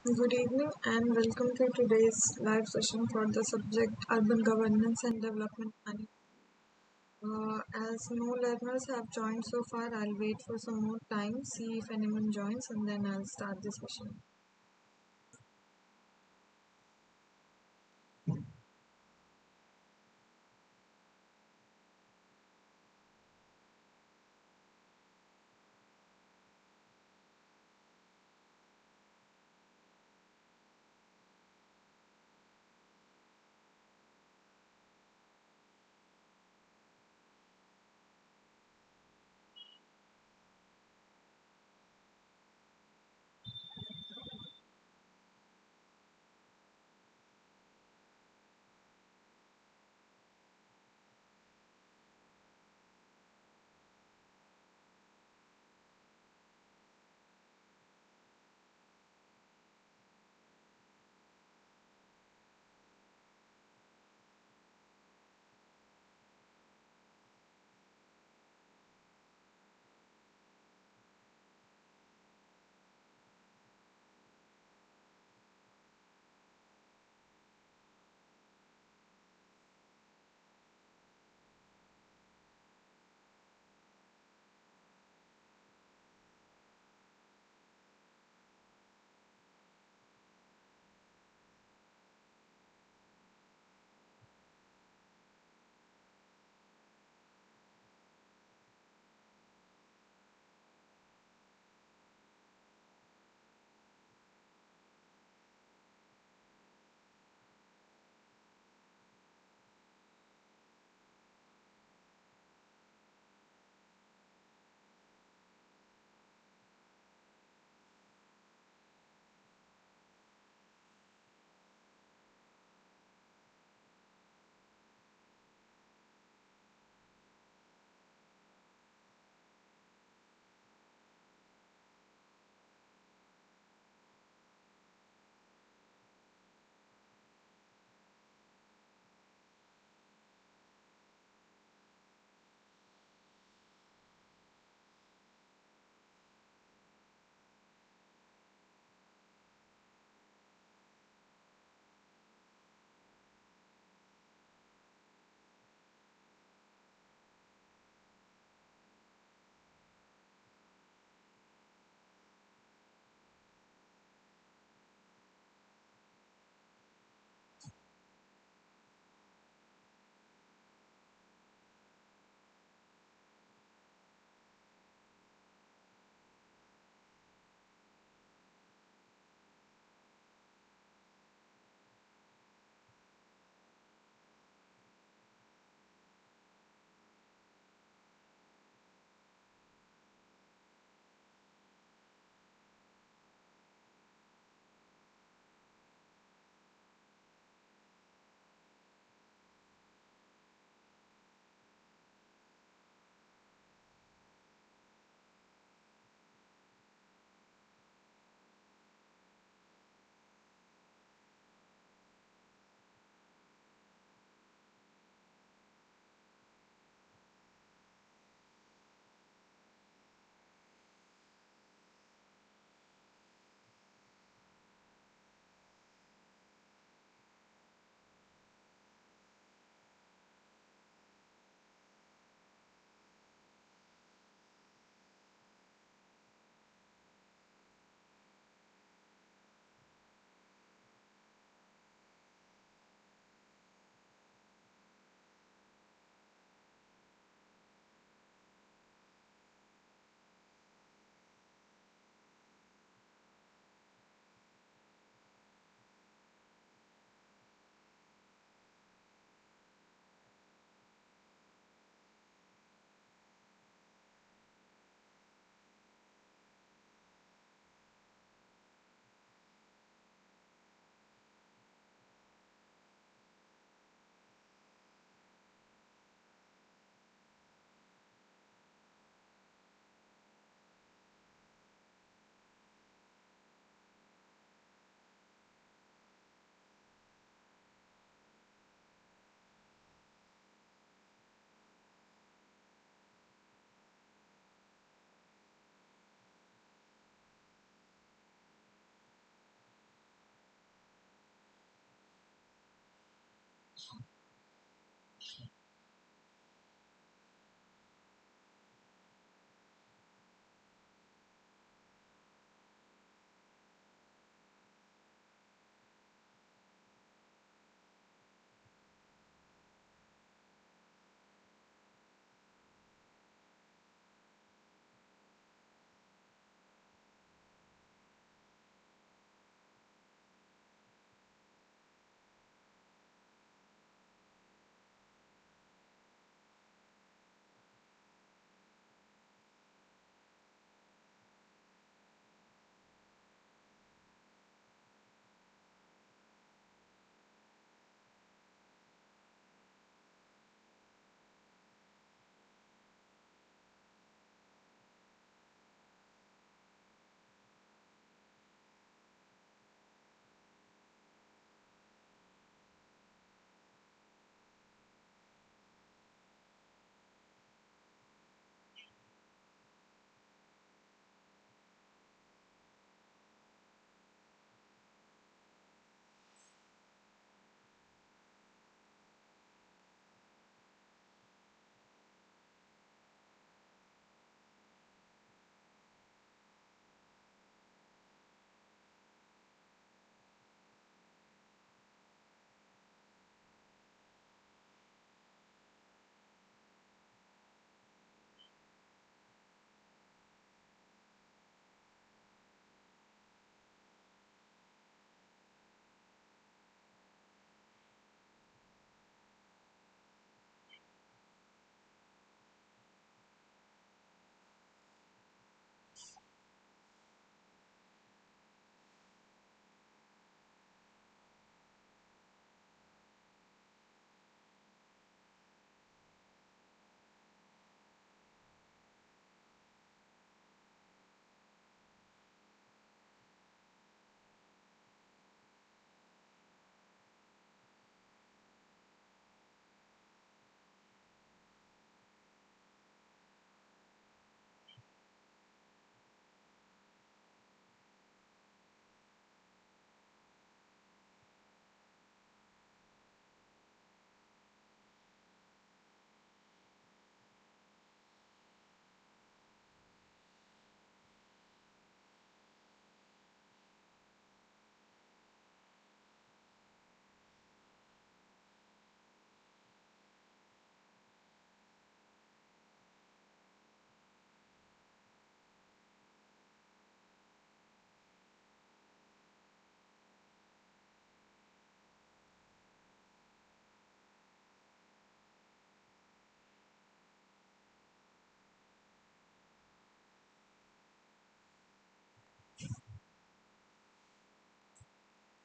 Good evening and welcome to today's live session for the subject Urban Governance and Development Planning. As no learners have joined so far, I'll wait for some more time, see if anyone joins, and then I'll start the session.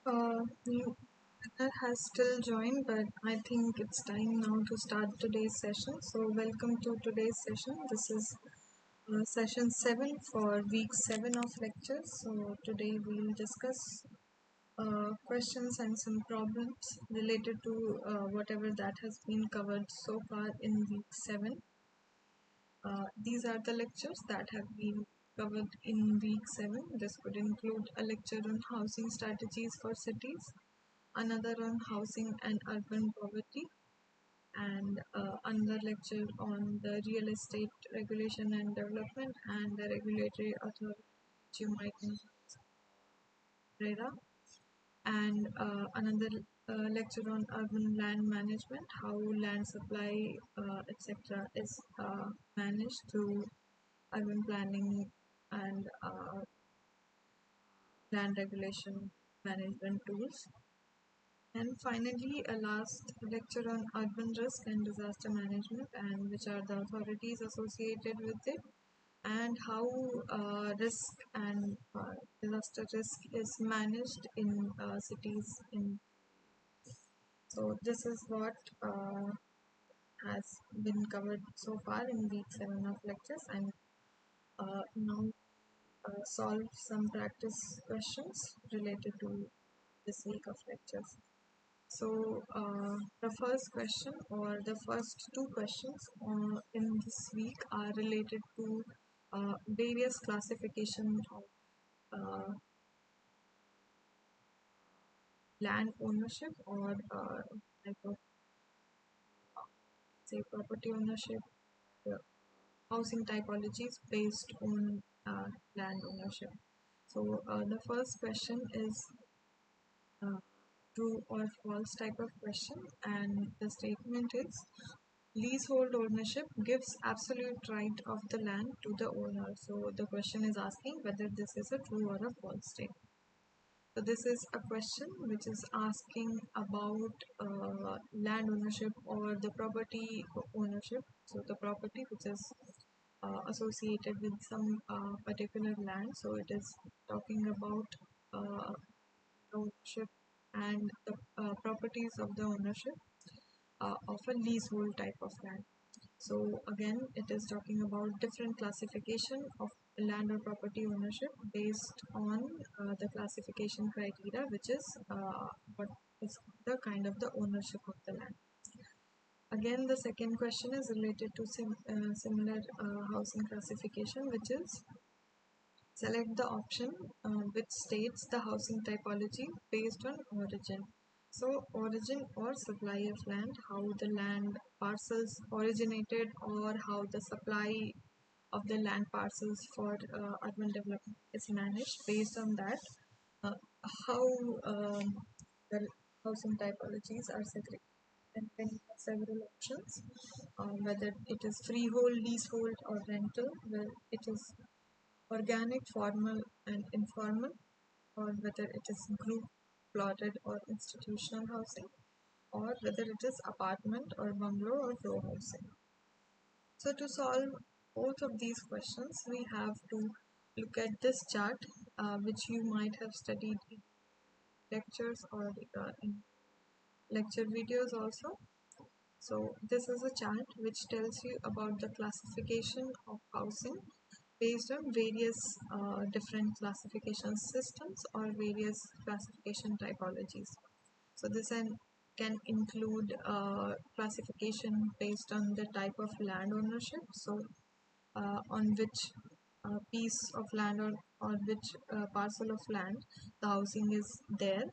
New winner has still joined, but I think it's time now to start today's session. So, welcome to today's session. This is session 7 for week 7 of lectures. So, today we'll discuss questions and some problems related to whatever that has been covered so far in week 7. These are the lectures that have been covered in week 7. This could include a lecture on housing strategies for cities, another on housing and urban poverty, and another lecture on the real estate regulation and development and the regulatory authority, which you might know as RERA, and another lecture on urban land management, how land supply, etc., is managed through urban planning and land regulation management tools. And finally, a last lecture on urban risk and disaster management and which are the authorities associated with it and how risk and disaster risk is managed in cities. So this is what has been covered so far in week 7 of lectures, and now solve some practice questions related to this week of lectures. So the first question or the first two questions in this week are related to various classification of land ownership or type of say property ownership, housing typologies based on land ownership. So the first question is true or false type of question, and the statement is leasehold ownership gives absolute right of the land to the owner. So the question is asking whether this is a true or a false statement. So this is a question which is asking about land ownership or the property ownership. So the property which is associated with some particular land. So it is talking about ownership and the properties of the ownership of a leasehold type of land. So again, it is talking about different classification of land or property ownership based on the classification criteria, which is what is the kind of the ownership of the land. Again, the second question is related to similar housing classification, which is select the option which states the housing typology based on origin. So origin or supply of land, how the land parcels originated or how the supply of the land parcels for urban development is managed. Based on that, uh, how the housing typologies are segregated. And then you have several options, whether it is freehold, leasehold, or rental, where it is organic, formal, and informal, or whether it is group, plotted, or institutional housing, or whether it is apartment or bungalow or row housing. So to solve both of these questions, we have to look at this chart, which you might have studied in lectures or in lecture videos also. So this is a chart which tells you about the classification of housing based on various different classification systems or various classification typologies. So this can include classification based on the type of land ownership. So on which piece of land or which parcel of land the housing is there.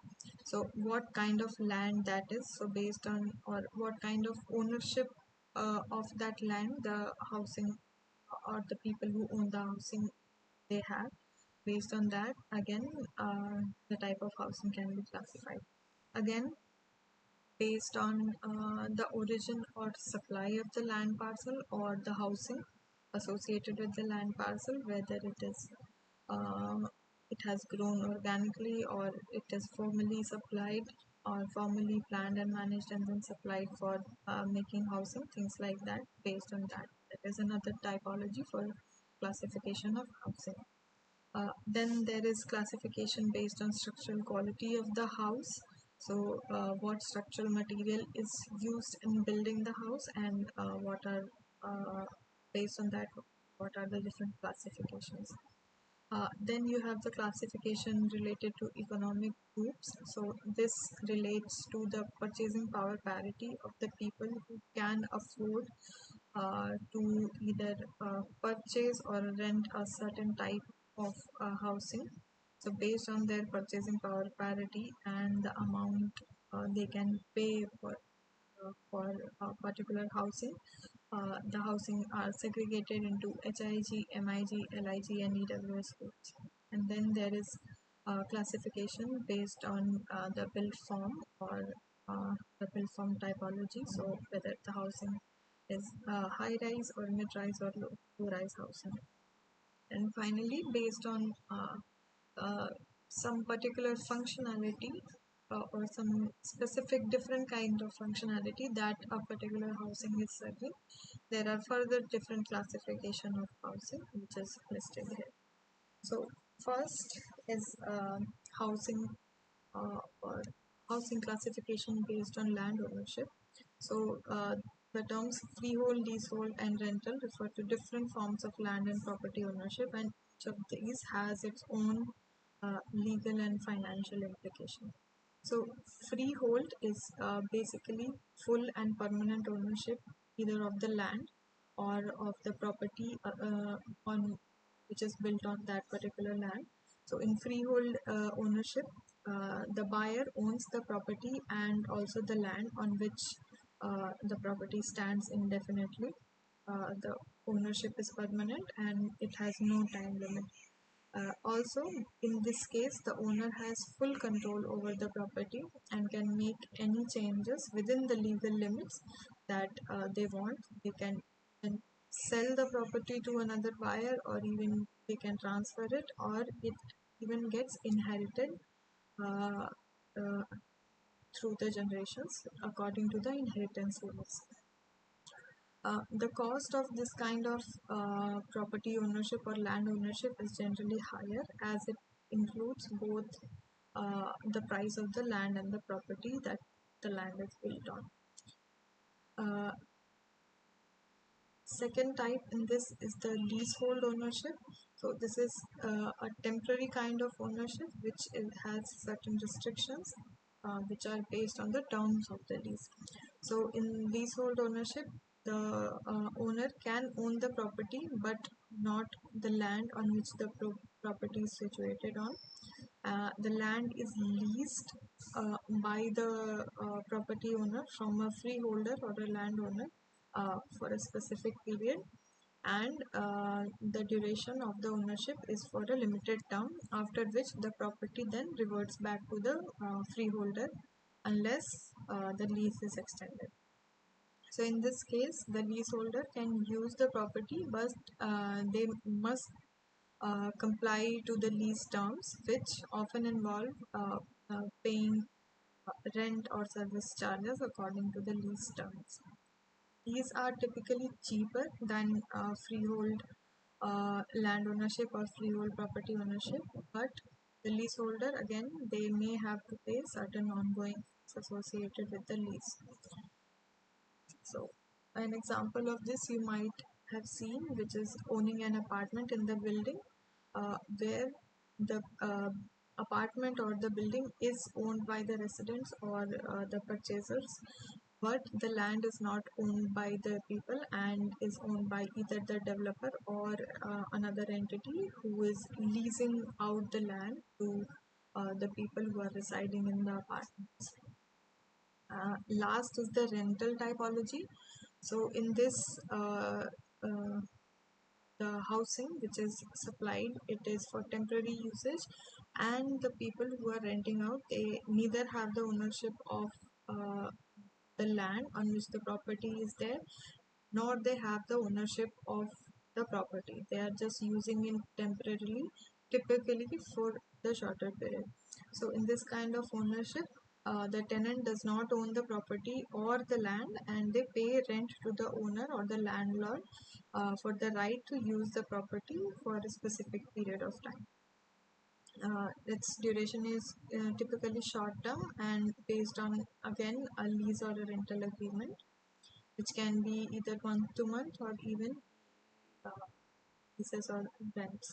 So what kind of land that is. So based on or what kind of ownership of that land the housing or the people who own the housing they have. Based on that, again, the type of housing can be classified. Again, based on the origin or supply of the land parcel or the housing associated with the land parcel, whether uh, it has grown organically or it is formally supplied or formally planned and managed and then supplied for making housing, things like that. Based on that, that is another typology for classification of housing. Then there is classification based on structural quality of the house. So, what structural material is used in building the house, and what are based on that, what are the different classifications. Then you have the classification related to economic groups. So this relates to the purchasing power parity of the people who can afford to either purchase or rent a certain type of housing. So based on their purchasing power parity and the amount they can pay for particular housing, the housing are segregated into HIG, MIG, LIG, and EWS codes. And then there is classification based on the build form or the build form typology. So whether the housing is high rise or mid rise or low rise housing. And finally, based on uh, some particular functionality or some specific different kind of functionality that a particular housing is serving, there are further different classification of housing which is listed here. So first is housing or housing classification based on land ownership. So the terms freehold, leasehold, and rental refer to different forms of land and property ownership, and each of these has its own legal and financial implications. So freehold is basically full and permanent ownership either of the land or of the property on which is built on that particular land. So in freehold ownership, the buyer owns the property and also the land on which the property stands indefinitely. The ownership is permanent and it has no time limit. Also, in this case, the owner has full control over the property and can make any changes within the legal limits that they want. They can sell the property to another buyer, or even they can transfer it, or it even gets inherited uh, uh, through the generations according to the inheritance rules. The cost of this kind of property ownership or land ownership is generally higher as it includes both the price of the land and the property that the land is built on. Second type in this is the leasehold ownership. So this is a temporary kind of ownership which has certain restrictions which are based on the terms of the lease. So in leasehold ownership, the owner can own the property but not the land on which the property is situated on. The land is leased by the property owner from a freeholder or a landowner for a specific period, and the duration of the ownership is for a limited term, after which the property then reverts back to the freeholder unless the lease is extended. So in this case, the leaseholder can use the property, but they must comply to the lease terms, which often involve paying rent or service charges according to the lease terms. These are typically cheaper than freehold land ownership or freehold property ownership, but the leaseholder again they may have to pay certain ongoing fees associated with the lease. So, an example of this you might have seen, which is owning an apartment in the building, where the apartment or the building is owned by the residents or the purchasers, but the land is not owned by the people and is owned by either the developer or another entity who is leasing out the land to the people who are residing in the apartments. Last is the rental typology. So in this, uh, the housing which is supplied, it is for temporary usage, and the people who are renting out, they neither have the ownership of the land on which the property is there, nor they have the ownership of the property. They are just using it temporarily, typically for the shorter period. So in this kind of ownership, the tenant does not own the property or the land, and they pay rent to the owner or the landlord for the right to use the property for a specific period of time. Its duration is typically short term and based on again a lease or a rental agreement, which can be either month to month or even uh, leases or rents.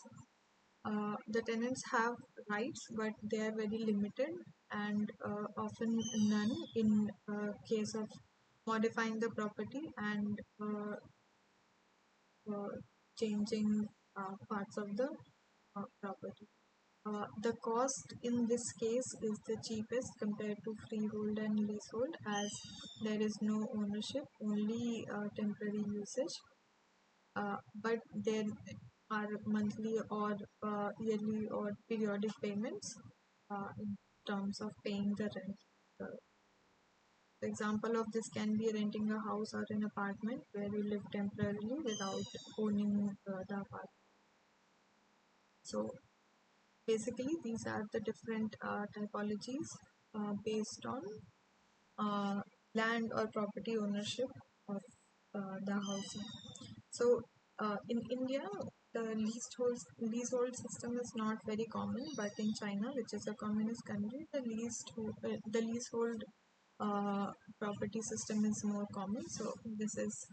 The tenants have rights, but they are very limited and often none in case of modifying the property and uh, changing parts of the property. The cost in this case is the cheapest compared to freehold and leasehold as there is no ownership, only temporary usage. But there are monthly or yearly or periodic payments in terms of paying the rent. The example of this can be renting a house or an apartment where you live temporarily without owning the apartment. So basically, these are the different typologies based on uh, land or property ownership of the housing. So, in India, the leasehold system is not very common, but in China, which is a communist country, the leasehold uh, property system is more common. So, this is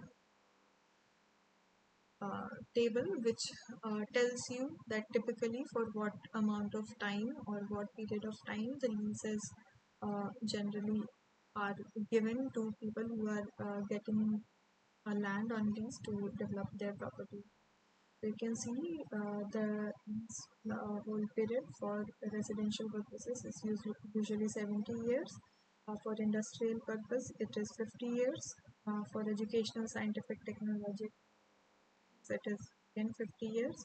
table which tells you that typically for what amount of time or what period of time the leases generally are given to people who are getting land on lease to develop their property. So you can see the lease hold period for residential purposes is usually 70 years. For industrial purpose, it is 50 years. For educational, scientific, technology, it is in 50 years.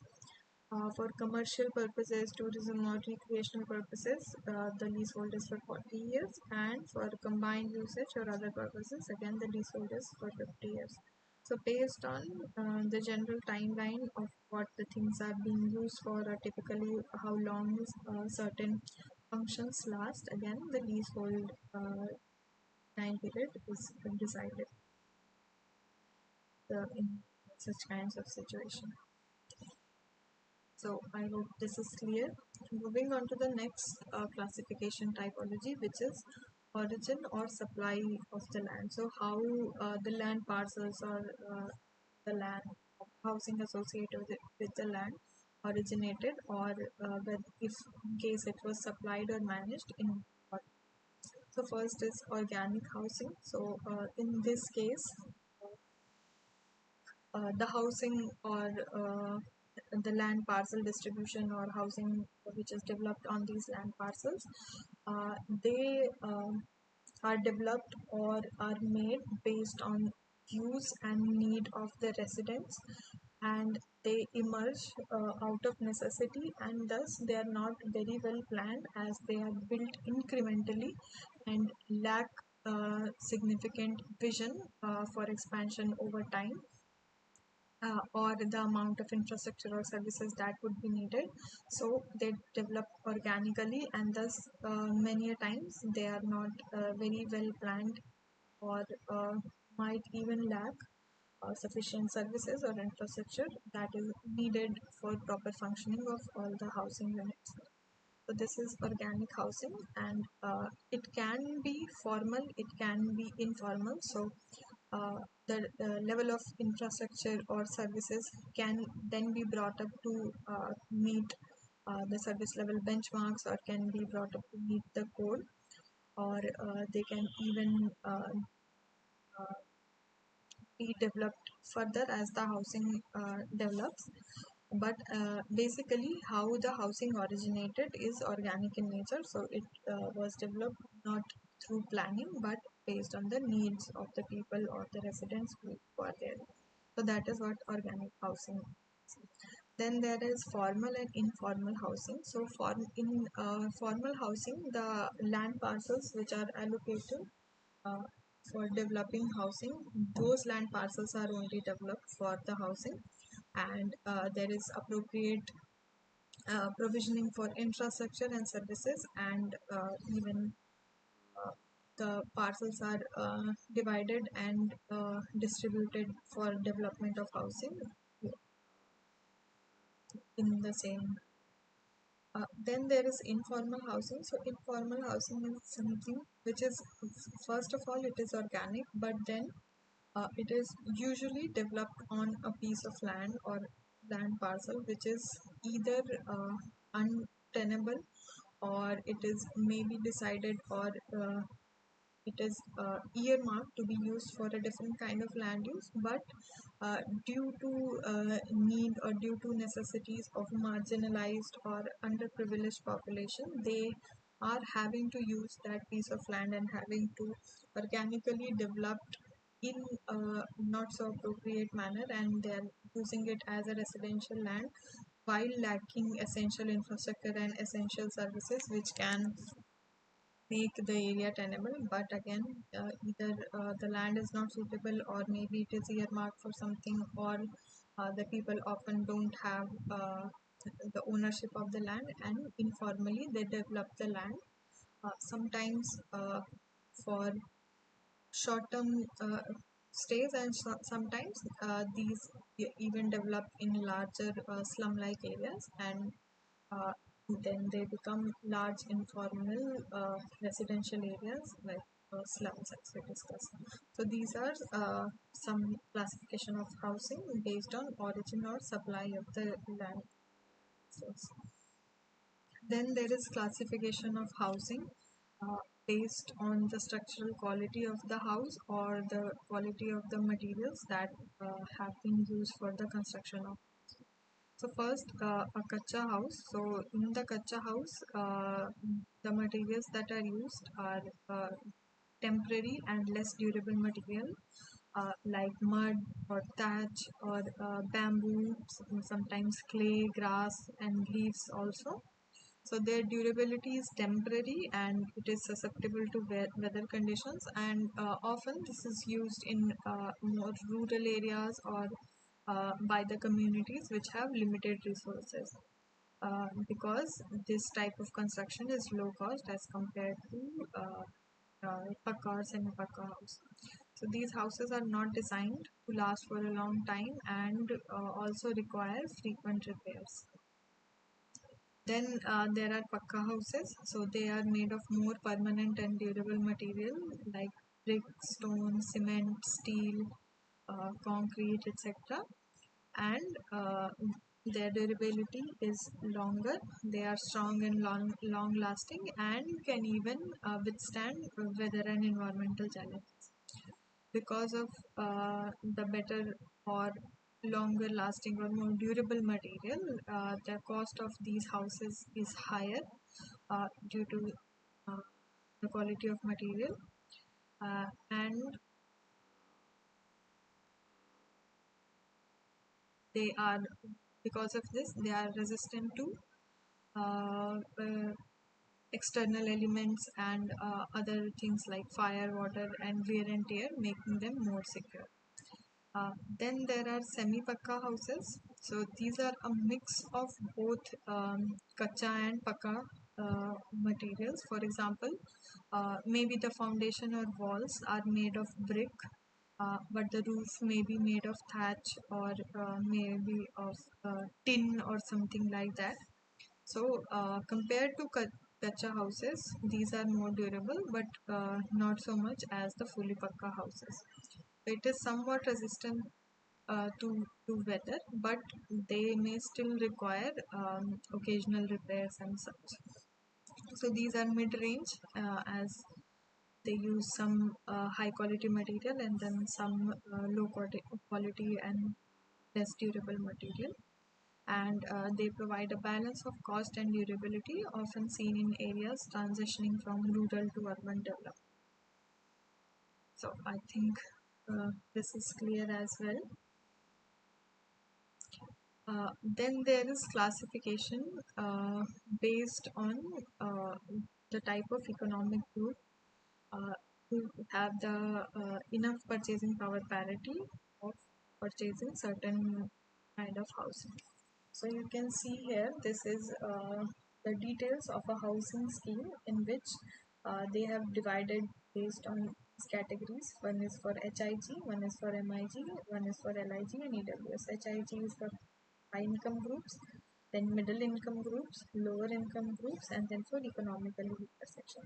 For commercial purposes, tourism or recreational purposes, the leasehold is for 40 years, and for combined usage or other purposes, again the leasehold is for 50 years. So based on the general timeline of what the things are being used for, or typically how long certain functions last, again the leasehold time period is decided in such kinds of situation. So I hope this is clear. Moving on to the next classification typology, which is origin or supply of the land. So how the land parcels or the land housing associated with the land originated, or if in case it was supplied or managed in what. So first is organic housing. So in this case, the housing or the land parcel distribution or housing which is developed on these land parcels, they are developed or are made based on use and need of the residents, and they emerge out of necessity, and thus they are not very well planned as they are built incrementally and lack significant vision for expansion over time, or the amount of infrastructure or services that would be needed. So they develop organically, and thus many a times they are not very well planned or might even lack sufficient services or infrastructure that is needed for proper functioning of all the housing units. So this is organic housing, and it can be formal, it can be informal. So uh, the level of infrastructure or services can then be brought up to meet the service level benchmarks, or can be brought up to meet the code, or they can even uh, be developed further as the housing develops. But basically, how the housing originated is organic in nature. So it was developed not through planning, but based on the needs of the people or the residents who are there. So that is what organic housing is. Then there is formal and informal housing. So in formal housing, the land parcels which are allocated uh, for developing housing, those land parcels are only developed for the housing, and there is appropriate provisioning for infrastructure and services, and even uh, the parcels are divided and distributed for development of housing in the same Then there is informal housing. So informal housing is something which is, first of all, it is organic, but then it is usually developed on a piece of land or land parcel which is either untenable, or it is maybe decided, or it is earmarked to be used for a different kind of land use, but due to need or due to necessities of marginalized or underprivileged population, they are having to use that piece of land and having to organically develop in a not so appropriate manner, and they are using it as a residential land while lacking essential infrastructure and essential services which can make the area tenable. But again, either the land is not suitable, or maybe it is earmarked for something, or the people often don't have the ownership of the land, and informally they develop the land, sometimes for short-term stays, and sometimes these even develop in larger slum-like areas, and uh, then they become large informal residential areas like slums, as we discussed. So these are some classification of housing based on origin or supply of the land source. Then there is classification of housing uh, based on the structural quality of the house or the quality of the materials that have been used for the construction of. So first, a kacha house. So in the kacha house, the materials that are used are temporary and less durable material, like mud or thatch or bamboo, sometimes clay, grass, and leaves also. So their durability is temporary and it is susceptible to weather conditions, and often this is used in more rural areas or by the communities which have limited resources, because this type of construction is low cost as compared to pakka or semi-pakka house. So these houses are not designed to last for a long time and also require frequent repairs. Then there are pakka houses. So they are made of more permanent and durable material like brick, stone, cement, steel, concrete, etc. And their durability is longer. They are strong and long lasting, and can even withstand weather and environmental challenges. Because of the better or longer lasting or more durable material, the cost of these houses is higher due to uh, the quality of material, and they are, because of this, they are resistant to uh, uh, external elements and other things like fire, water, and wear and tear, making them more secure. Then there are semi-pakka houses. So these are a mix of both kacha and pakka materials. For example, maybe the foundation or walls are made of brick, but the roof may be made of thatch, or maybe of tin or something like that. So compared to kacha houses, these are more durable, but not so much as the fully pakka houses. It is somewhat resistant to weather, but they may still require occasional repairs and such. So these are mid-range, as they use some high quality material and then some low quality and less durable material, and they provide a balance of cost and durability often seen in areas transitioning from rural to urban development. So I think this is clear as well. Then there is classification based on uh, the type of economic group uh, who have the enough purchasing power parity of purchasing certain kind of housing. So you can see here, this is the details of a housing scheme in which they have divided based on these categories. One is for HIG, one is for MIG, one is for LIG and EWS. HIG is for high income groups, then middle income groups, lower income groups, and then for economically weaker section.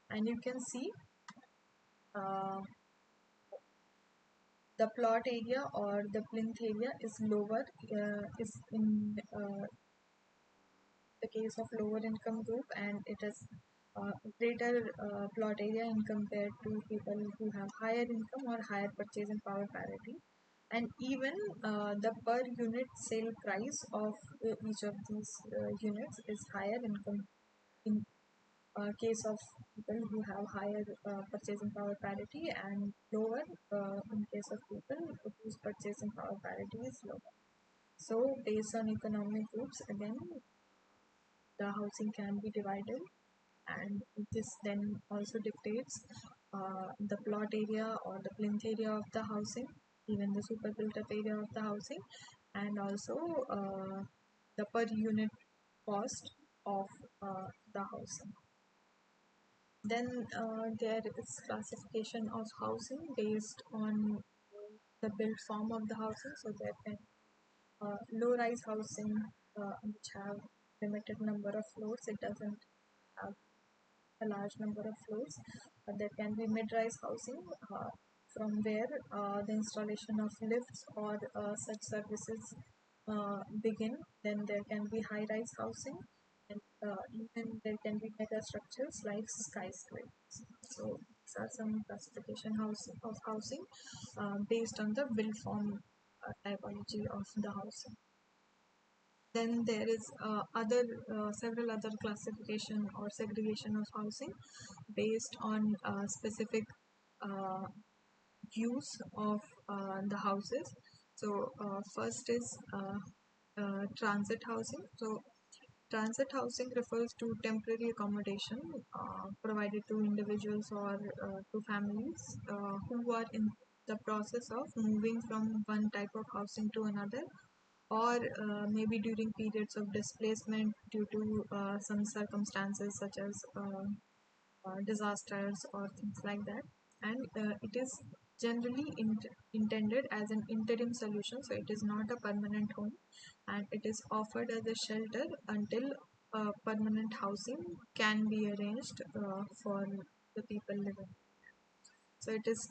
And you can see uh, the plot area or the plinth area is lower, is in the case of lower income group, and it is greater plot area in compared to people who have higher income or higher purchasing power parity. And even the per unit sale price of each of these units is higher in case of people who have higher purchasing power parity, and lower in case of people whose purchasing power parity is lower. So based on economic groups, again, the housing can be divided, and this then also dictates the plot area or the plinth area of the housing, even the super built up area of the housing, and also the per unit cost of the housing. Then there is classification of housing based on the built form of the housing. So there can low-rise housing, which have limited number of floors. It doesn't have a large number of floors. There can be mid-rise housing, from where the installation of lifts or such services begin. Then there can be high-rise housing, and even there can be mega structures like skyscrapers. So these are some classification of housing based on the built form typology of the housing. Then there is other several other classification or segregation of housing based on specific uh, use of the houses. So first is transit housing. So transit housing refers to temporary accommodation provided to individuals or to families who are in the process of moving from one type of housing to another, or maybe during periods of displacement due to some circumstances such as disasters or things like that. And it is generally intended as an interim solution, so it is not a permanent home, and it is offered as a shelter until permanent housing can be arranged for the people living. So it is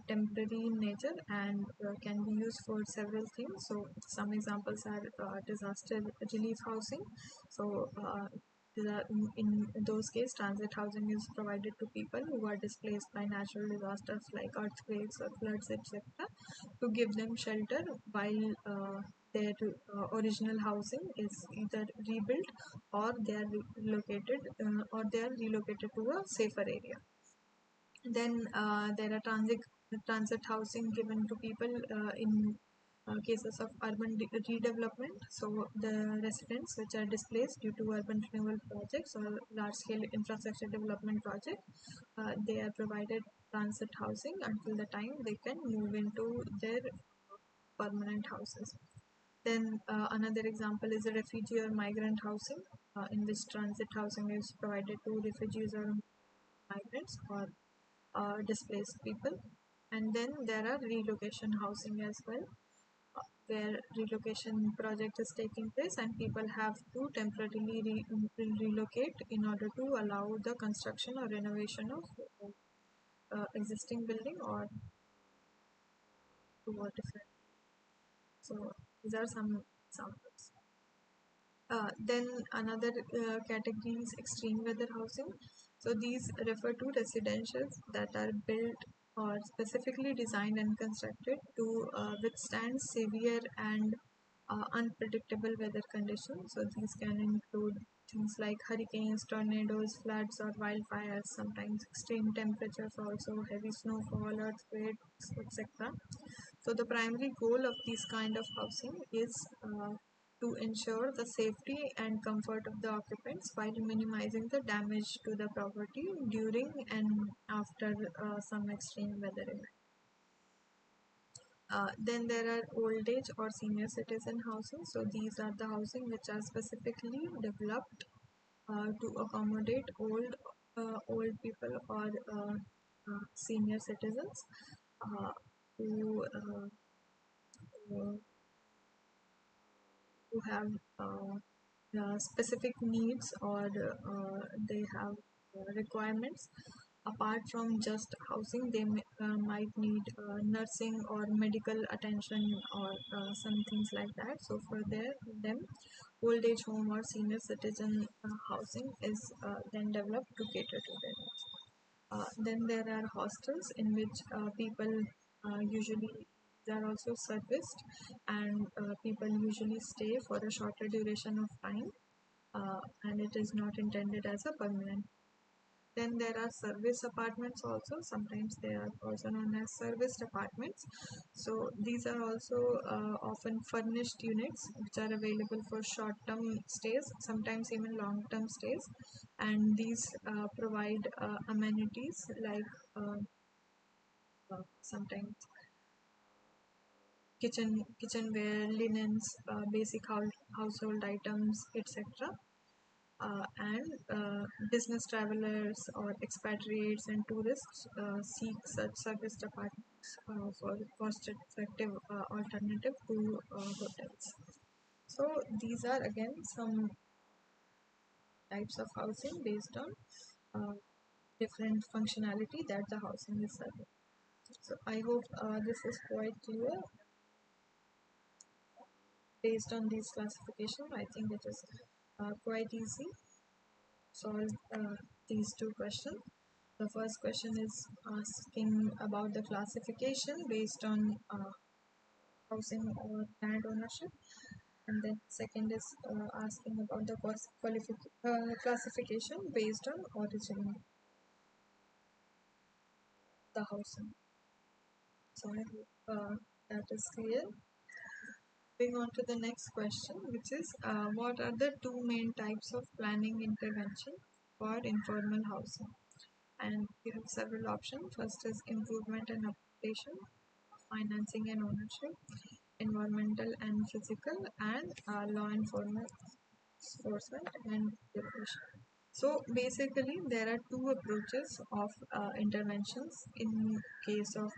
temporary in nature and can be used for several things. So some examples are disaster relief housing. So in those cases, transit housing is provided to people who are displaced by natural disasters like earthquakes or floods, etc., to give them shelter while their original housing is either rebuilt, or they are relocated to a safer area. Then there are transit housing given to people in cases of urban redevelopment. So the residents which are displaced due to urban renewal projects or large-scale infrastructure development project, they are provided transit housing until the time they can move into their permanent houses. Then another example is a refugee or migrant housing, in which transit housing is provided to refugees or migrants or displaced people. And then there are relocation housing as well, where relocation project is taking place and people have to temporarily relocate in order to allow the construction or renovation of existing building or to a different. So these are some examples. Then another category is extreme weather housing. So these refer to residentials that are built or specifically designed and constructed to withstand severe and unpredictable weather conditions. So these can include things like hurricanes, tornadoes, floods, or wildfires, sometimes extreme temperatures, also heavy snowfall, earthquakes, etc. So the primary goal of this kind of housing is to ensure the safety and comfort of the occupants while minimizing the damage to the property during and after some extreme weather event. Then there are old age or senior citizen housing. So these are the housing which are specifically developed to accommodate old people or senior citizens uh, who who have specific needs, or they have requirements apart from just housing. They might need nursing or medical attention, or some things like that. So for them, old age home or senior citizen housing is then developed to cater to their needs. Then there are hostels in which people usually, they are also serviced, and people usually stay for a shorter duration of time, and it is not intended as a permanent. Then there are service apartments also. Sometimes they are also known as serviced apartments. So these are also often furnished units which are available for short-term stays, sometimes even long-term stays, and these provide amenities like sometimes kitchenware, linens, basic household items, etc. And business travelers or expatriates and tourists seek such service apartments for cost-effective alternative to hotels. So these are again some types of housing based on different functionality that the housing is serving. So I hope this is quite clear. Based on these classification, I think it is quite easy solve these two questions. The first question is asking about the classification based on housing or land ownership, and then second is asking about the classification based on origin, the housing. So I hope that is clear. Moving on to the next question, which is what are the two main types of planning intervention for informal housing? And we have several options. First is improvement and upgradation, financing and ownership, environmental and physical, and law enforcement and regulation. So basically, there are two approaches of interventions in case of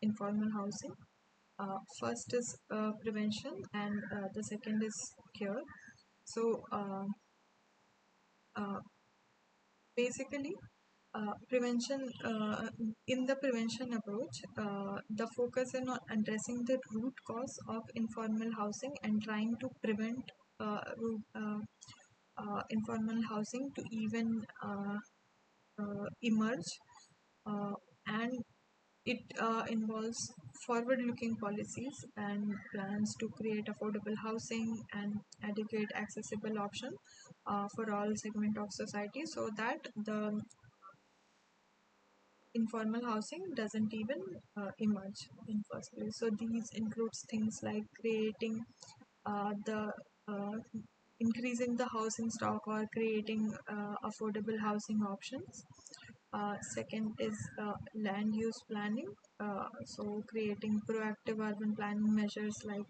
informal housing. First is prevention, and the second is cure. So uh, basically, prevention in the prevention approach, the focus is on addressing the root cause of informal housing and trying to prevent informal housing to even emerge, uh, and it involves forward-looking policies and plans to create affordable housing and adequate accessible option for all segment of society, so that the informal housing doesn't even emerge in first place. So these includes things like creating the increasing the housing stock or creating affordable housing options. Second is land use planning. So creating proactive urban planning measures like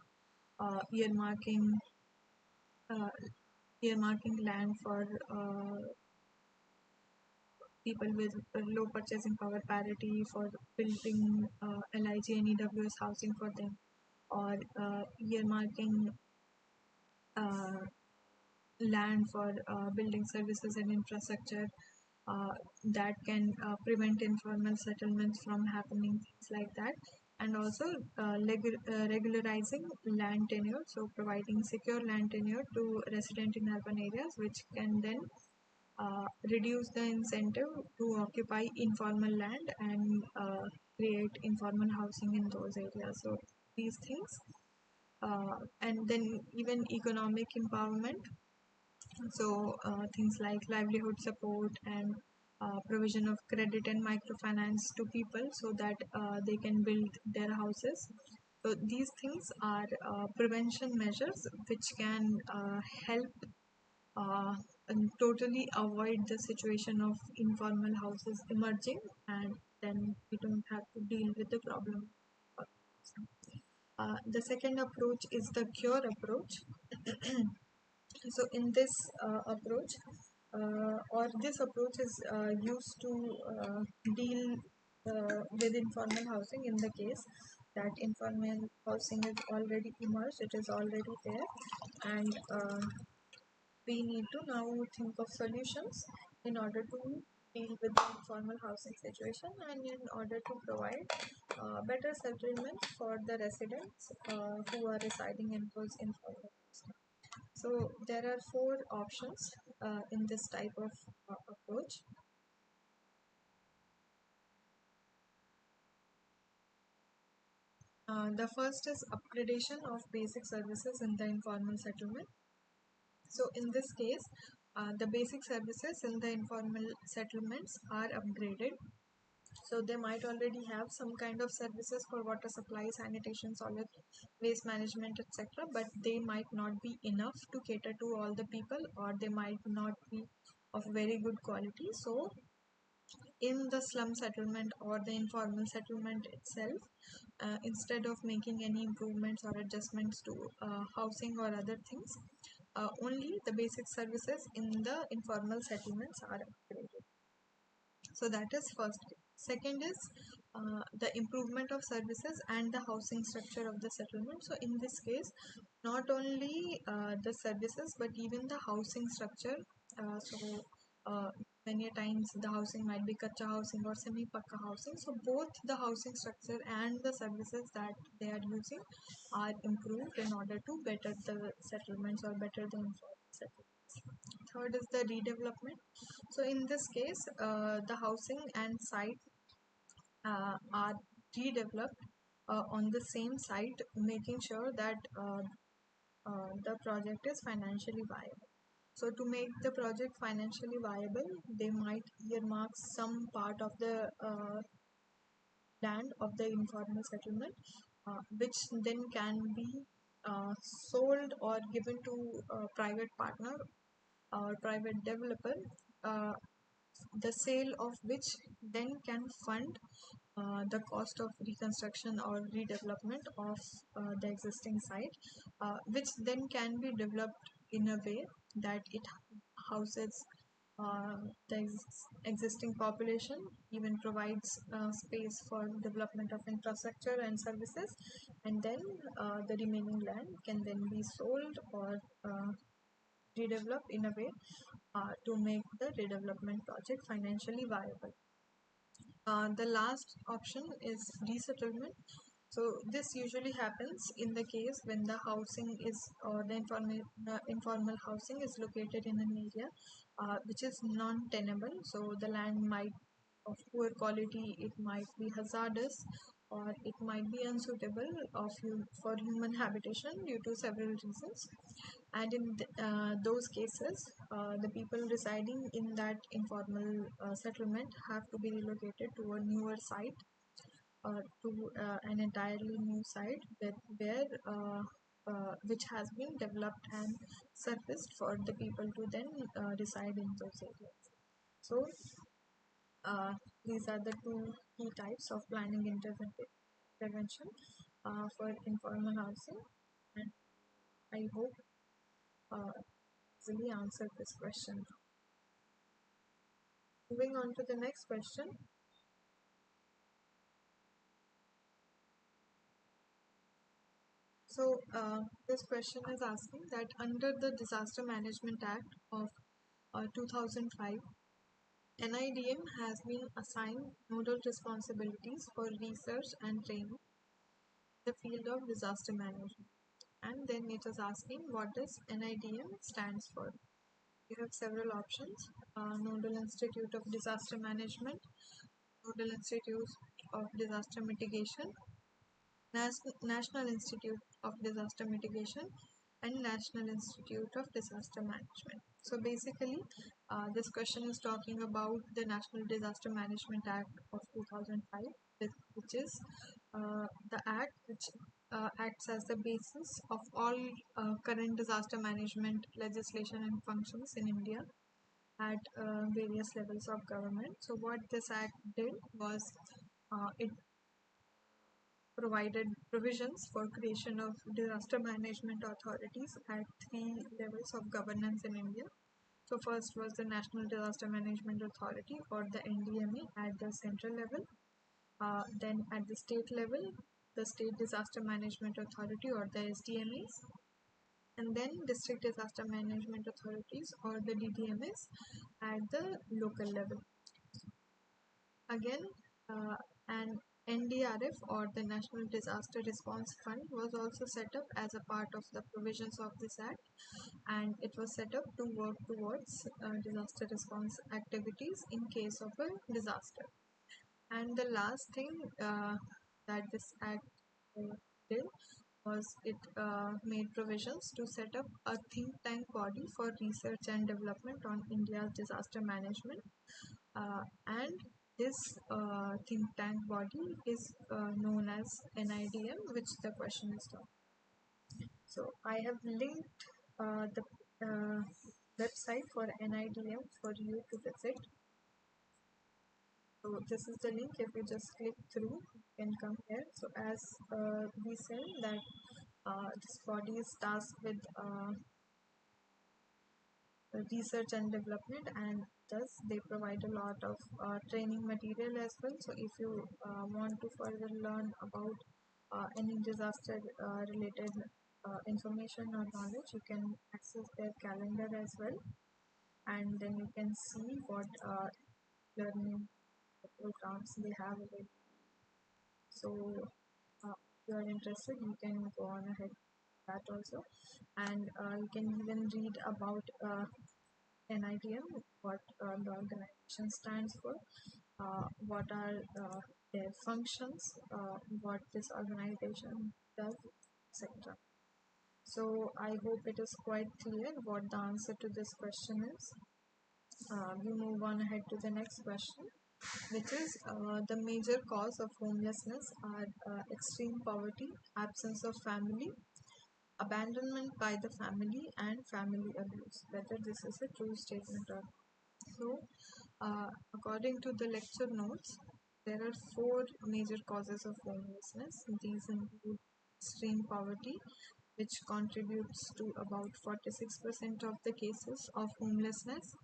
earmarking uh, earmarking land for people with low purchasing power parity, for building LIG and EWS housing for them, or earmarking uh, land for building services and infrastructure uh, that can prevent informal settlements from happening, things like that. And also regularizing land tenure, so providing secure land tenure to resident in urban areas, which can then reduce the incentive to occupy informal land and create informal housing in those areas. So these things, and then even economic empowerment. So things like livelihood support and provision of credit and microfinance to people so that they can build their houses. So these things are prevention measures which can help and totally avoid the situation of informal houses emerging, and then we don't have to deal with the problem. The second approach is the cure approach. So in this approach, or this approach is used to deal with informal housing in the case that informal housing is already emerged, it is already there, and we need to now think of solutions in order to deal with the informal housing situation and in order to provide better settlements for the residents who are residing in those informal housing. So there are four options in this type of approach. The first is upgradation of basic services in the informal settlement. So in this case, the basic services in the informal settlements are upgraded. So they might already have some kind of services for water supply, sanitation, solid waste management, etc. But they might not be enough to cater to all the people, or they might not be of very good quality. So in the slum settlement or the informal settlement itself, instead of making any improvements or adjustments to housing or other things, only the basic services in the informal settlements are upgraded. So that is first. Second is the improvement of services and the housing structure of the settlement. So in this case, not only the services but even the housing structure. So many a times the housing might be kacha housing or semi-pakka housing. So both the housing structure and the services that they are using are improved in order to better the settlements or better the informal settlements. Third is the redevelopment. So in this case, the housing and site are redeveloped on the same site, making sure that the project is financially viable. So to make the project financially viable, they might earmark some part of the land of the informal settlement, which then can be sold or given to a private partner or private developer, uh, the sale of which then can fund the cost of reconstruction or redevelopment of the existing site, which then can be developed in a way that it houses uh, the existing population, even provides space for development of infrastructure and services, and then the remaining land can then be sold or redeveloped in a way to make the redevelopment project financially viable. The last option is resettlement. So this usually happens in the case when the housing is or the informal housing is located in an area which is non-tenable. So the land might of poor quality, it might be hazardous, or it might be unsuitable for human habitation due to several reasons. And in those cases, the people residing in that informal settlement have to be relocated to a newer site, to an entirely new site where which has been developed and surfaced for the people to then reside in those areas. So these are the two key types of planning intervention for informal housing, and I hope easily answered this question. Moving on to the next question. So this question is asking that under the Disaster Management Act of 2005, NIDM has been assigned nodal responsibilities for research and training in the field of disaster management. And then it is asking what does NIDM stands for. You have several options: Nodal Institute of Disaster Management, Nodal Institute of Disaster Mitigation, National Institute of Disaster Mitigation, and National Institute of Disaster Management. So basically, this question is talking about the National Disaster Management Act of 2005, which is the act which acts as the basis of all current disaster management legislation and functions in India at various levels of government. So what this act did was it provided provisions for creation of disaster management authorities at three levels of governance in India. So first was the National Disaster Management Authority, or the NDMA, at the central level. Then at the state level, the State Disaster Management Authority, or the SDMAs. and then district disaster management authorities or the DDMS at the local level. Again, an NDRF or the National Disaster Response Fund was also set up as a part of the provisions of this act, and it was set up to work towards disaster response activities in case of a disaster. And the last thing that this act did was it made provisions to set up a think tank body for research and development on India's disaster management. And this think tank body is known as NIDM, which the question is on. So I have linked the website for NIDM for you to visit. So this is the link. If you just click through, you can come here. So as we said that this body is tasked with research and development, and thus they provide a lot of training material as well. So if you want to further learn about any disaster related information or knowledge, you can access their calendar as well, and then you can see what learning programs they have available. So if you are interested, you can go on ahead with that also, and you can even read about NITM, what the organization stands for, what are their functions, what this organization does, etc. So I hope it is quite clear what the answer to this question is. We move on ahead to the next question, which is the major cause of homelessness are extreme poverty, absence of family, abandonment by the family, and family abuse. Whether this is a true statement or not. So, according to the lecture notes, there are four major causes of homelessness. These include extreme poverty, which contributes to about 46% of the cases of homelessness.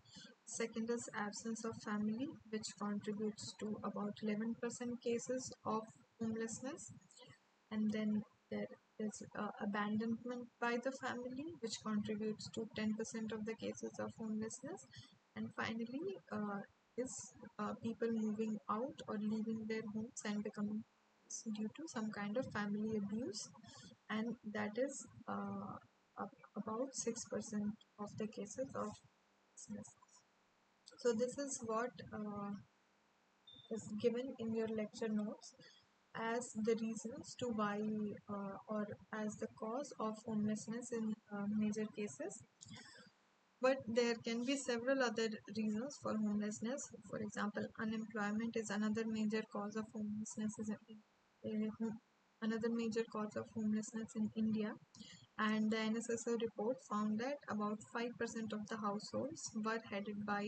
Second is absence of family, which contributes to about 11% cases of homelessness. And then there is abandonment by the family, which contributes to 10% of the cases of homelessness. And finally, is people moving out or leaving their homes and becoming due to some kind of family abuse, and that is about 6% of the cases of homelessness. So this is what is given in your lecture notes as the reasons to why or as the cause of homelessness in major cases. But there can be several other reasons for homelessness. For example, unemployment is another major cause of homelessness. Another major cause of homelessness in India, and the NSSO report found that about 5% of the households were headed by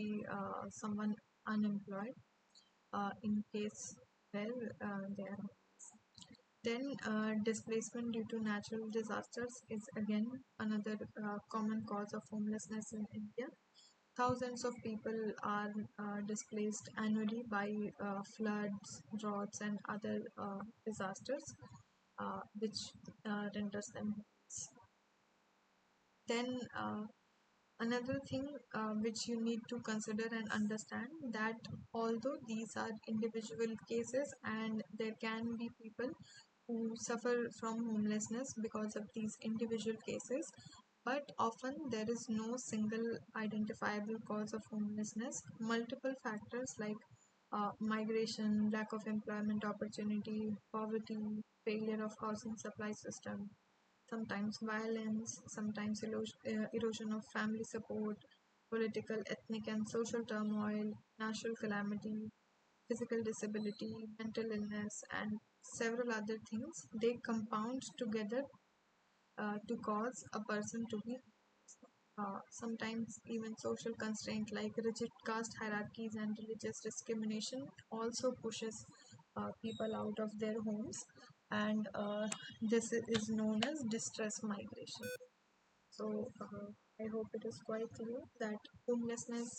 someone unemployed in case where they are. Then displacement due to natural disasters is again another common cause of homelessness in India. Thousands of people are displaced annually by floods, droughts, and other disasters, which renders them homeless. Then another thing which you need to consider and understand, that although these are individual cases and there can be people who suffer from homelessness because of these individual cases, but often there is no single identifiable cause of homelessness. Multiple factors like migration, lack of employment opportunity, poverty, failure of housing supply system, sometimes violence, sometimes erosion of family support, political, ethnic, and social turmoil, natural calamity, physical disability, mental illness, and several other things, they compound together to cause a person to be. Sometimes even social constraint like rigid caste hierarchies and religious discrimination also pushes people out of their homes, and this is known as distress migration. So I hope it is quite clear that homelessness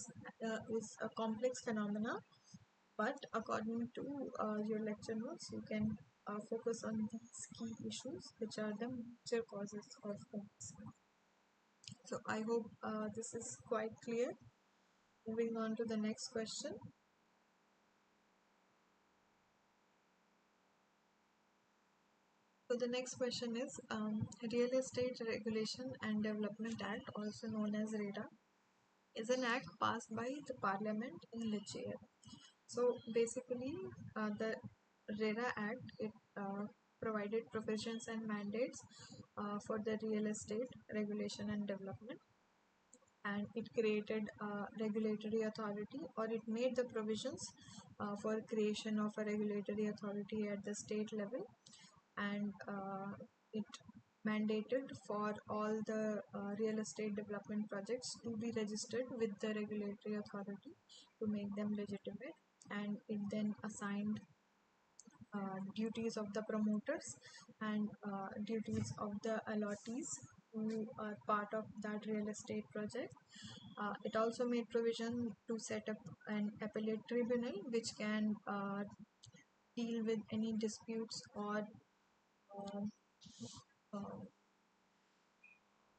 is a complex phenomena, but according to your lecture notes, you can focus on these key issues, which are the major causes of homelessness. So I hope this is quite clear. Moving on to the next question. So the next question is Real Estate Regulation and Development Act, also known as RERA, is an act passed by the Parliament in which year? So basically, the RERA Act it provided provisions and mandates for the real estate regulation and development, and it created a regulatory authority, or it made the provisions for creation of a regulatory authority at the state level, and it mandated for all the real estate development projects to be registered with the regulatory authority to make them legitimate, and it then assigned duties of the promoters and duties of the allottees who are part of that real estate project. It also made provision to set up an appellate tribunal which can deal with any disputes or uh,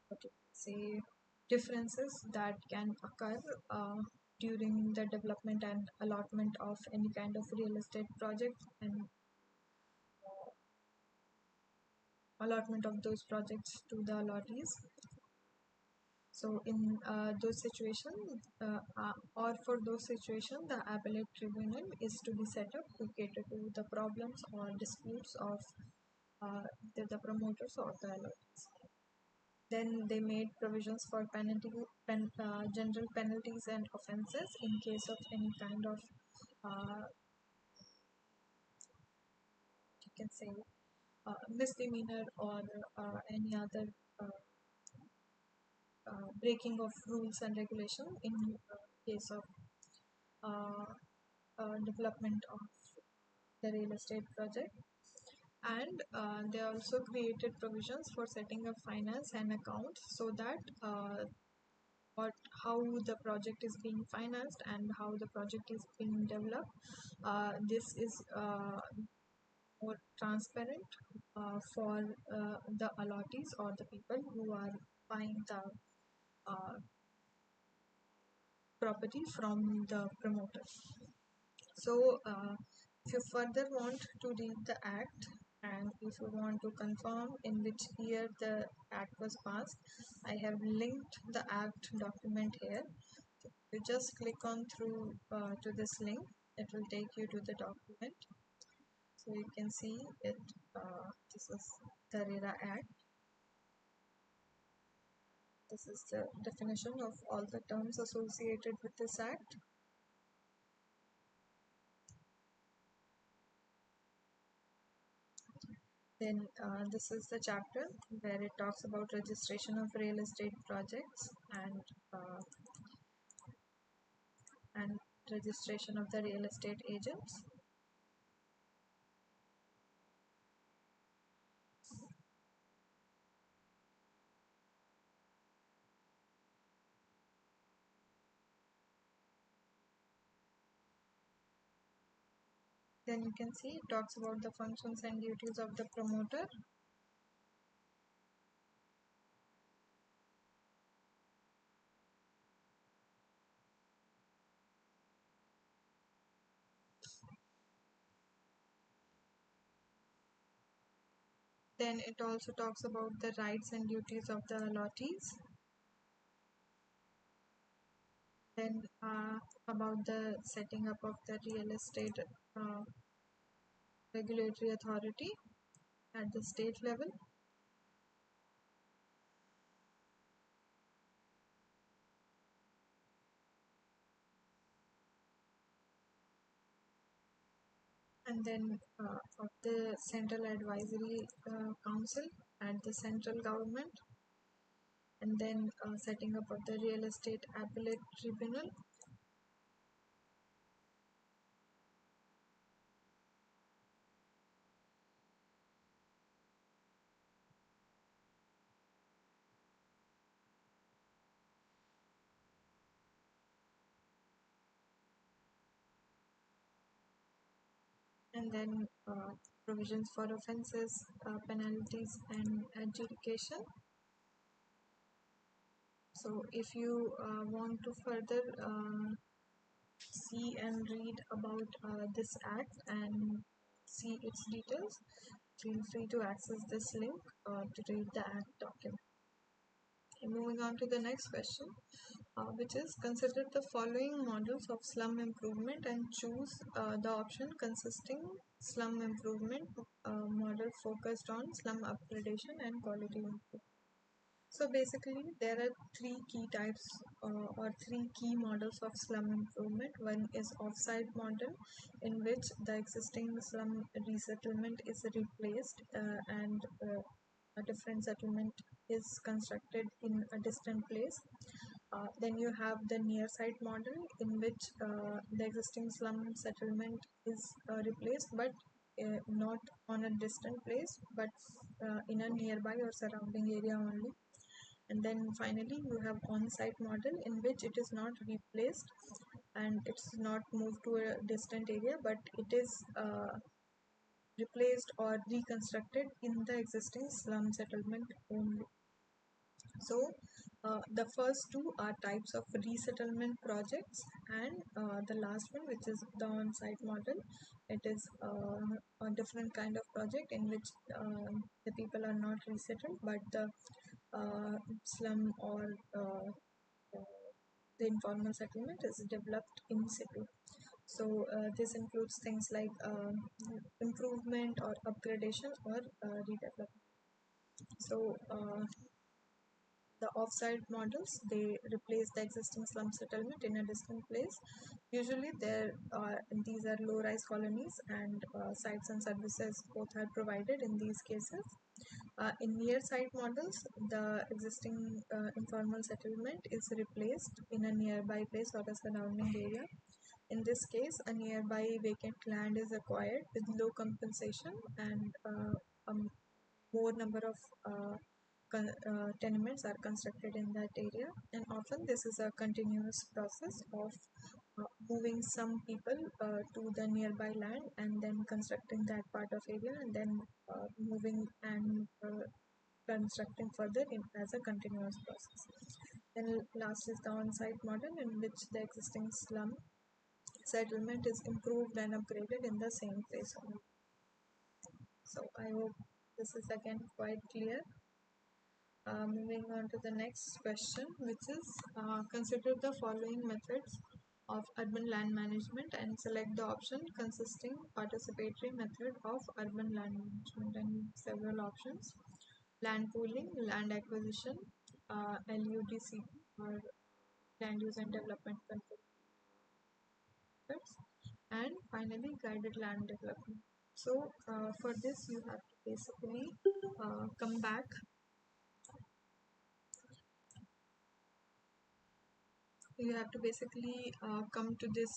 what to say differences that can occur during the development and allotment of any kind of real estate project, and allotment of those projects to the allottees. So in those situations, or for those situations, the appellate tribunal is to be set up to cater to the problems or disputes of the promoters or the allottees. Then they made provisions for general penalties and offences in case of any kind of, you can say, misdemeanor or any other breaking of rules and regulation in case of uh, development of the real estate project. And they also created provisions for setting up finance and accounts so that what how the project is being financed and how the project is being developed. This is more transparent for the allottees or the people who are buying the uh, property from the promoter. So, if you further want to read the act and if you want to confirm in which year the act was passed, I have linked the act document here. You just click on through to this link, it will take you to the document. So you can see it. This is the RERA Act. This is the definition of all the terms associated with this act. Then this is the chapter where it talks about registration of real estate projects and registration of the real estate agents. Then you can see it talks about the functions and duties of the promoter. Then it also talks about the rights and duties of the allottees. Then about the setting up of the real estate uh, regulatory authority at the state level. And then of the Central Advisory Council at the central government, and then setting up of the Real Estate Appellate Tribunal, and then provisions for offences, penalties, and adjudication. So if you want to further see and read about this act and see its details, feel free to access this link to read the act document. And moving on to the next question, which is consider the following models of slum improvement and choose the option consisting slum improvement model focused on slum upgradation and quality improvement. So basically, there are three key types or three key models of slum improvement. One is offsite model, in which the existing slum resettlement is replaced and a different settlement is constructed in a distant place. Then you have the near site model, in which the existing slum settlement is replaced, but not on a distant place, but in a nearby or surrounding area only. And then finally you have on-site model, in which it is not replaced and it's not moved to a distant area, but it is replaced or reconstructed in the existing slum settlement only. So the first two are types of resettlement projects, and the last one, which is the on-site model, it is a different kind of project in which the people are not resettled, but the slum or the informal settlement is developed in situ. So this includes things like improvement or upgradation or redevelopment. So the offsite models, they replace the existing slum settlement in a distant place. Usually these are low-rise colonies, and sites and services both are provided in these cases. In near site models, the existing informal settlement is replaced in a nearby place or a surrounding area. In this case, a nearby vacant land is acquired with low compensation, and a more number of tenements are constructed in that area. And often this is a continuous process of moving some people to the nearby land and then constructing that part of area, and then moving and constructing further as a continuous process. Then last is the on-site model, in which the existing slum settlement is improved and upgraded in the same place only. So I hope this is again quite clear. Moving on to the next question, which is consider the following methods of urban land management and select the option consisting participatory method of urban land management, and several options: land pooling, land acquisition, LUDC or land use and development control methods, and finally guided land development. So for this you have to basically come back. You have to basically come to this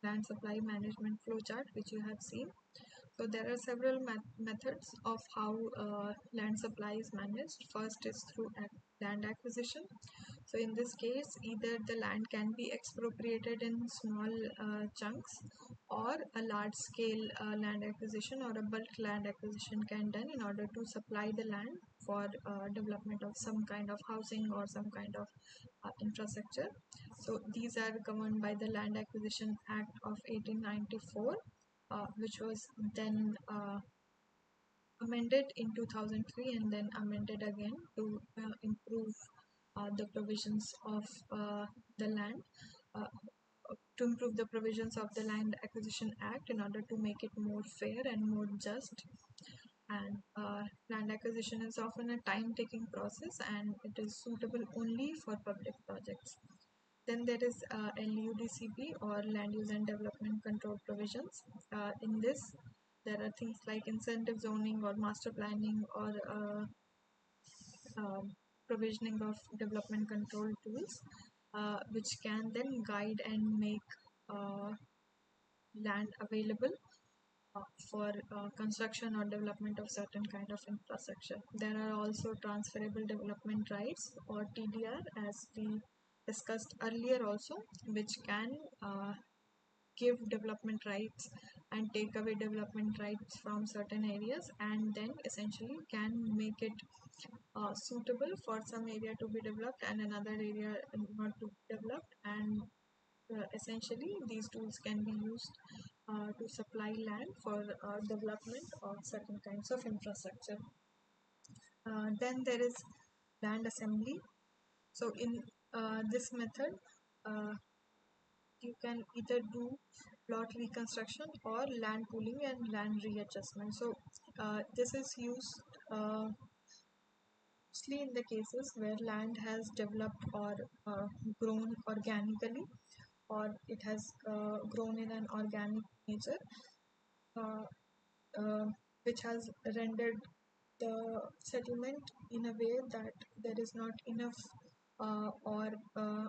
land supply management flowchart, which you have seen. So there are several methods of how land supply is managed. First is through land acquisition. So in this case, either the land can be expropriated in small chunks, or a large scale land acquisition or a bulk land acquisition can done in order to supply the land for development of some kind of housing or some kind of infrastructure. So these are governed by the Land Acquisition Act of 1894, which was then amended in 2003 and then amended again to improve the provisions of the land. Uh, to improve the provisions of the Land Acquisition Act in order to make it more fair and more just. And land acquisition is often a time-taking process, and it is suitable only for public projects. Then there is LUDCP or Land Use and Development Control Provisions. In this, there are things like incentive zoning or master planning or provisioning of development control tools, which can then guide and make land available for construction or development of certain kind of infrastructure. There are also transferable development rights or TDR, as we discussed earlier also, which can give development rights and take away development rights from certain areas, and then essentially can make it suitable for some area to be developed and another area not to be developed. And essentially these tools can be used to supply land for development of certain kinds of infrastructure. Then there is land assembly. So in this method, uh, you can either do plot reconstruction or land pooling and land readjustment. So this is used mostly in the cases where land has developed or grown organically, or it has grown in an organic nature, uh, uh, which has rendered the settlement in a way that there is not enough or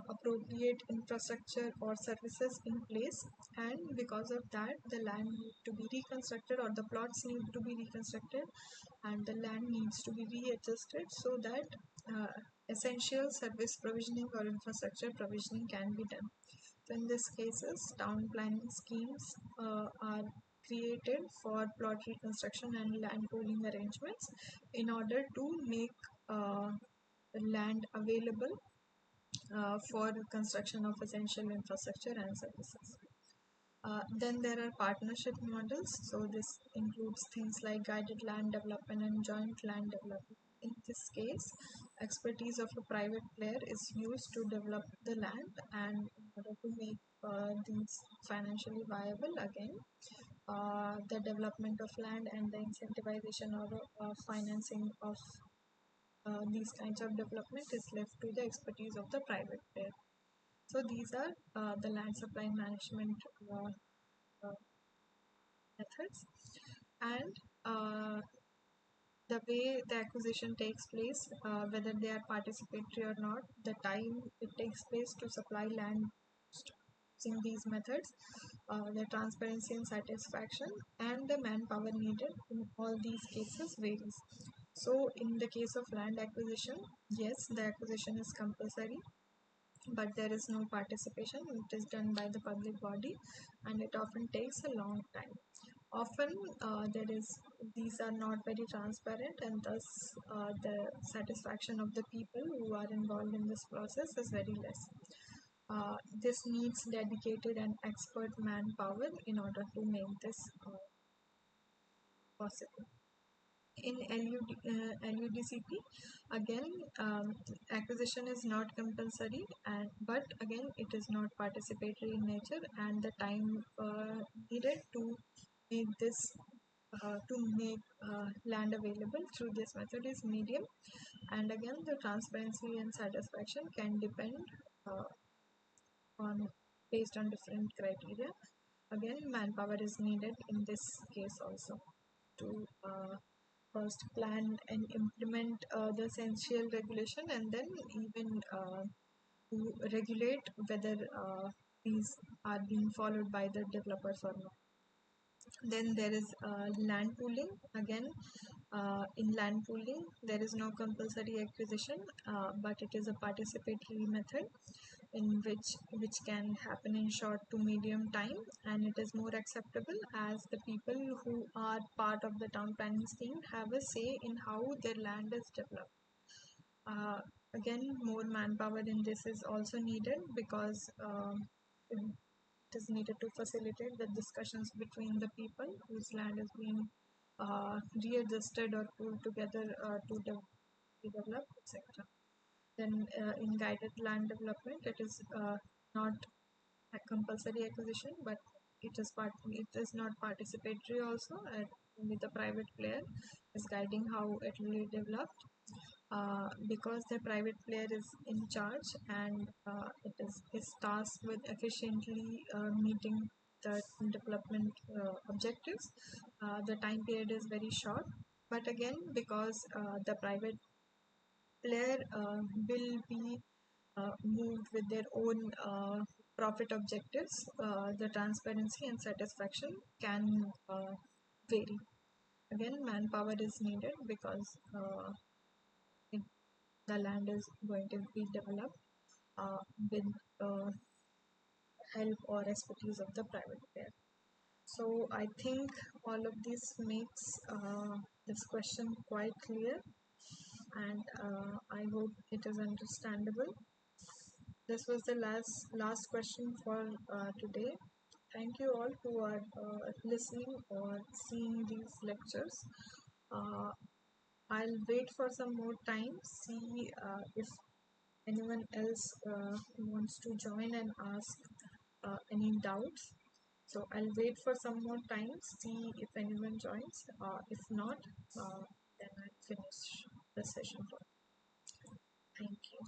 appropriate infrastructure or services in place, and because of that the land needs to be reconstructed or the plots need to be reconstructed and the land needs to be readjusted so that essential service provisioning or infrastructure provisioning can be done. So in these cases, town planning schemes are created for plot reconstruction and land pooling arrangements in order to make uh, land available for construction of essential infrastructure and services. Then there are partnership models. So this includes things like guided land development and joint land development. In this case, expertise of a private player is used to develop the land, and in order to make these financially viable, again, the development of land and the incentivization or financing of these kinds of development is left to the expertise of the private player. So these are the land supply management uh, methods, and the way the acquisition takes place, whether they are participatory or not, the time it takes place to supply land using these methods, the transparency and satisfaction, and the manpower needed in all these cases varies. So, in the case of land acquisition, yes, the acquisition is compulsory, but there is no participation. It is done by the public body, and it often takes a long time. Often, there is these are not very transparent, and thus the satisfaction of the people who are involved in this process is very less. This needs dedicated and expert manpower in order to make this possible. In LUDCP, again, acquisition is not compulsory, and but again it is not participatory in nature, and the time needed to make this land available through this method is medium, and again the transparency and satisfaction can depend uh, on based on different criteria. Again, manpower is needed in this case also to first plan and implement the essential regulation, and then even to regulate whether these are being followed by the developers or not. Then there is land pooling. Again, in land pooling, there is no compulsory acquisition, but it is a participatory method in which can happen in short to medium time, and it is more acceptable as the people who are part of the town planning scheme have a say in how their land is developed. Uh, Again, more manpower in this is also needed because it is needed to facilitate the discussions between the people whose land is being readjusted or pulled together be developed, etc. Then in guided land development, it is not a compulsory acquisition, but it is not participatory also. Only the private player is guiding how it will be developed. Because the private player is in charge and is tasked with efficiently meeting the development objectives, the time period is very short. But again, because the private player will be moved with their own profit objectives, the transparency and satisfaction can vary. Again, manpower is needed because it, the land is going to be developed with uh, help or expertise of the private pair. So I think all of this makes this question quite clear, and I hope it is understandable. This was the last question for today. Thank you all who are listening or seeing these lectures. Uh, I'll wait for some more time, see if anyone else wants to join and ask any doubts. So I'll wait for some more time, see if anyone joins. If not, then I'll finish the session. Thank you.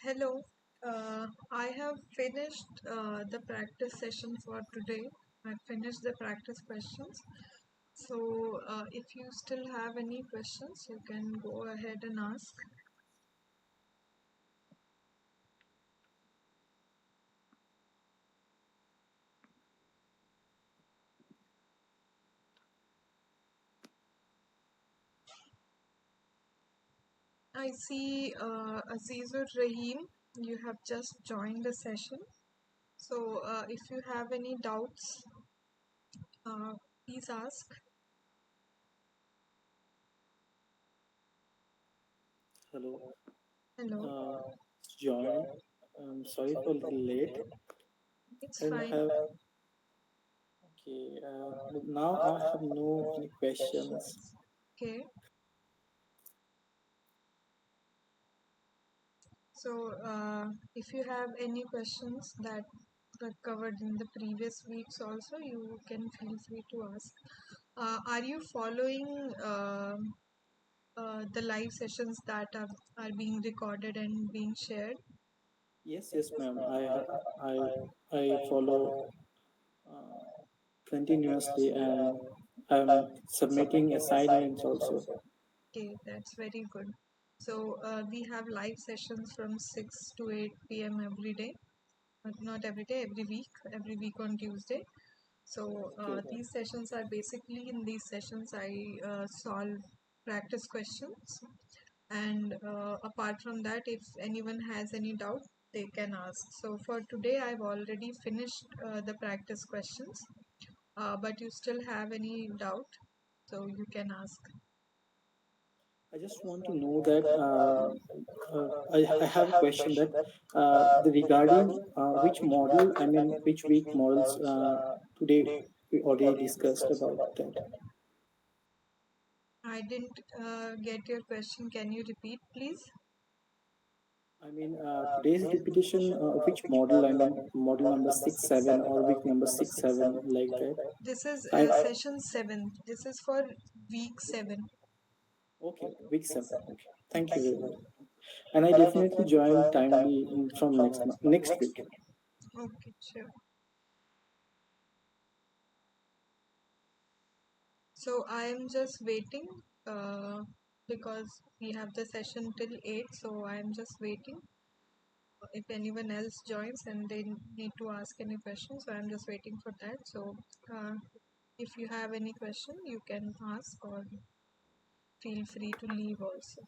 Hello. I have finished the practice session for today. I finished the practice questions. So, if you still have any questions, you can go ahead and ask. I see Azizur Rahim, you have just joined the session. So, if you have any doubts, please ask. Hello, Hello. uh, join. I'm sorry for a little late. It's I don't fine. have. Okay, but now I have no any questions. Okay. So, if you have any questions that were covered in the previous weeks, also you can feel free to ask. Are you following the live sessions that are being recorded and being shared? Yes, yes, ma'am. I follow uh, continuously, and I'm submitting assignments also. Okay, that's very good. So, we have live sessions from 6 to 8 p.m. every day. Not every day, every week on Tuesday. So Okay, these sessions are basically, in these sessions I solve practice questions, and apart from that, if anyone has any doubt, they can ask. So for today I've already finished the practice questions, but you still have any doubt, so you can ask. I just want to know that I have a question that the regarding which model, I mean, which week models today we already discussed about that. I didn't get your question. Can you repeat, please? I mean, today's repetition, which model? I mean, model number 6, 7, or week number 6, 7, like that. This is I session 7. This is for week 7. okay, okay, week 7. Okay, thank you very much. And I definitely join timely from next week. Okay, sure. So I am just waiting because we have the session till 8. So I am just waiting if anyone else joins and they need to ask any questions. So I'm just waiting for that. So uh, if you have any question, you can ask, or feel free to leave also.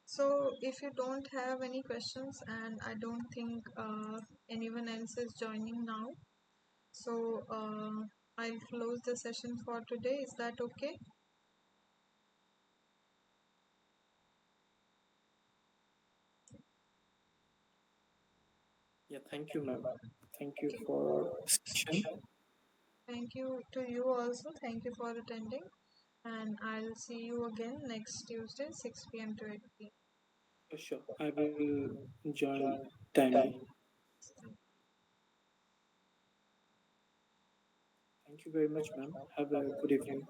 So if you don't have any questions, and I don't think anyone else is joining now, so I'll close the session for today. Is that okay? Yeah, thank you, ma'am. Thank you Okay. for discussion. Thank you to you also. Thank you for attending. And I'll see you again next Tuesday, 6 p.m. to 8 Sure, I will join timely. p.m. Thank you very much, ma'am. Have a good evening.